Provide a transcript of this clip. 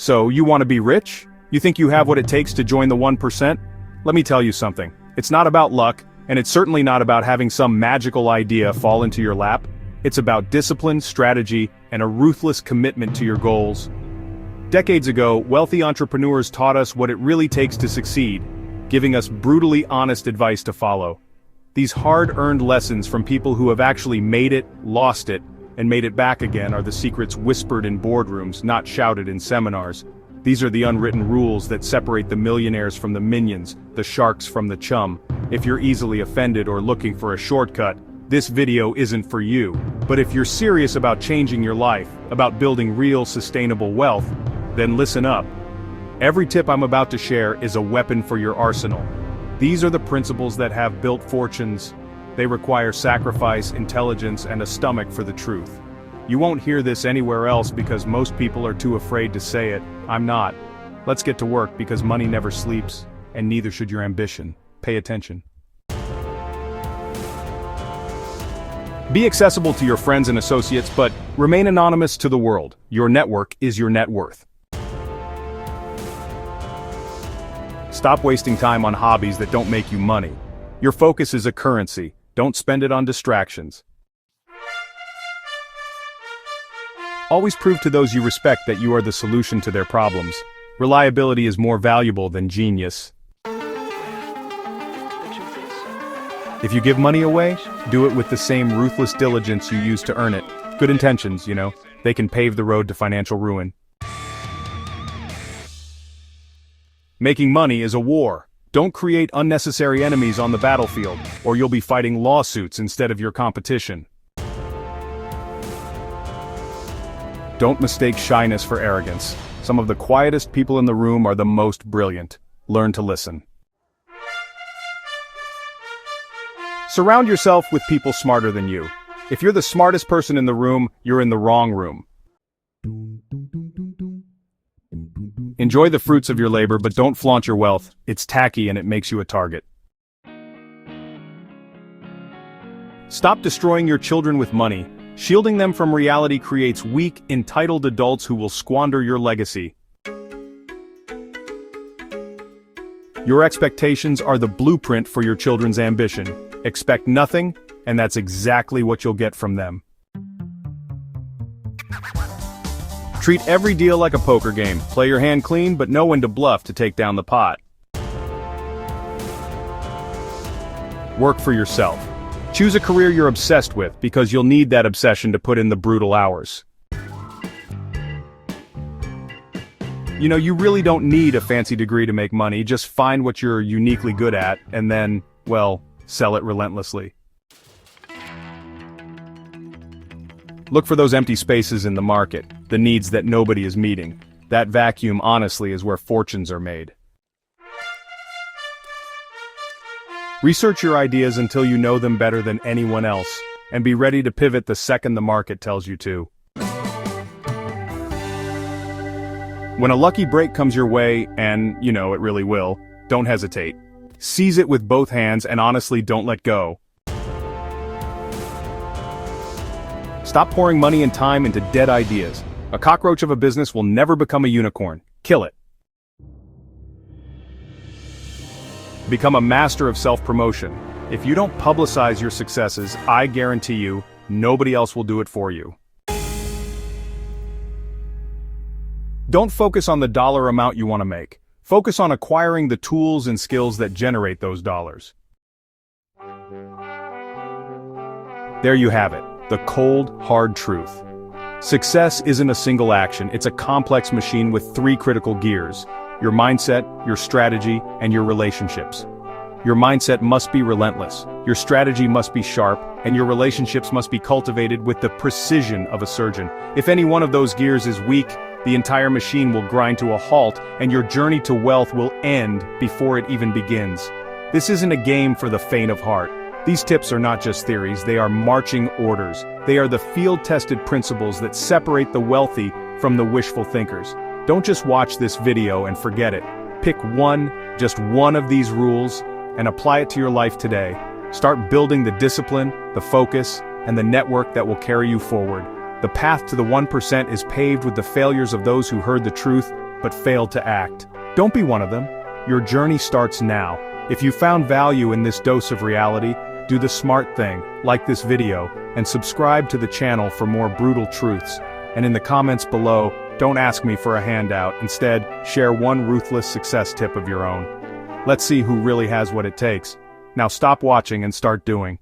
So, you want to be rich? You think you have what it takes to join the 1%? Let me tell you something. It's not about luck, and it's certainly not about having some magical idea fall into your lap. It's about discipline, strategy, and a ruthless commitment to your goals. Decades ago, wealthy entrepreneurs taught us what it really takes to succeed, giving us brutally honest advice to follow. These hard-earned lessons from people who have actually made it, lost it, and made it back again are the secrets whispered in boardrooms, not shouted in seminars. These are the unwritten rules that separate the millionaires from the minions, the sharks from the chum. If you're easily offended or looking for a shortcut, this video isn't for you. But if you're serious about changing your life, about building real sustainable wealth, then listen up. Every tip I'm about to share is a weapon for your arsenal. These are the principles that have built fortunes. They require sacrifice, intelligence, and a stomach for the truth. You won't hear this anywhere else because most people are too afraid to say it. I'm not. Let's get to work because money never sleeps, and neither should your ambition. Pay attention. Be accessible to your friends and associates, but remain anonymous to the world. Your network is your net worth. Stop wasting time on hobbies that don't make you money. Your focus is a currency. Don't spend it on distractions. Always prove to those you respect that you are the solution to their problems. Reliability is more valuable than genius. If you give money away, do it with the same ruthless diligence you use to earn it. Good intentions, you know, they can pave the road to financial ruin. Making money is a war. Don't create unnecessary enemies on the battlefield, or you'll be fighting lawsuits instead of your competition. Don't mistake shyness for arrogance. Some of the quietest people in the room are the most brilliant. Learn to listen. Surround yourself with people smarter than you. If you're the smartest person in the room, you're in the wrong room. Enjoy the fruits of your labor, but don't flaunt your wealth. It's tacky and it makes you a target. Stop destroying your children with money. Shielding them from reality creates weak, entitled adults who will squander your legacy. Your expectations are the blueprint for your children's ambition. Expect nothing, and that's exactly what you'll get from them. Treat every deal like a poker game. Play your hand clean, but know when to bluff to take down the pot. Work for yourself. Choose a career you're obsessed with, because you'll need that obsession to put in the brutal hours. You know, you really don't need a fancy degree to make money. Just find what you're uniquely good at, and then, well, sell it relentlessly. Look for those empty spaces in the market, the needs that nobody is meeting. That vacuum, honestly, is where fortunes are made. Research your ideas until you know them better than anyone else, and be ready to pivot the second the market tells you to. When a lucky break comes your way, and, you know, it really will, don't hesitate. Seize it with both hands and honestly don't let go. Stop pouring money and time into dead ideas. A cockroach of a business will never become a unicorn. Kill it. Become a master of self-promotion. If you don't publicize your successes, I guarantee you, nobody else will do it for you. Don't focus on the dollar amount you want to make. Focus on acquiring the tools and skills that generate those dollars. There you have it, the cold, hard truth. Success isn't a single action, it's a complex machine with 3 critical gears: your mindset, your strategy, and your relationships. Your mindset must be relentless, your strategy must be sharp, and your relationships must be cultivated with the precision of a surgeon. If any one of those gears is weak, the entire machine will grind to a halt, and your journey to wealth will end before it even begins. This isn't a game for the faint of heart. These tips are not just theories, they are marching orders. They are the field-tested principles that separate the wealthy from the wishful thinkers. Don't just watch this video and forget it. Pick one, just one of these rules, and apply it to your life today. Start building the discipline, the focus, and the network that will carry you forward. The path to the 1% is paved with the failures of those who heard the truth, but failed to act. Don't be one of them. Your journey starts now. If you found value in this dose of reality, do the smart thing, like this video, and subscribe to the channel for more brutal truths. And in the comments below, don't ask me for a handout, instead, share one ruthless success tip of your own. Let's see who really has what it takes. Now stop watching and start doing.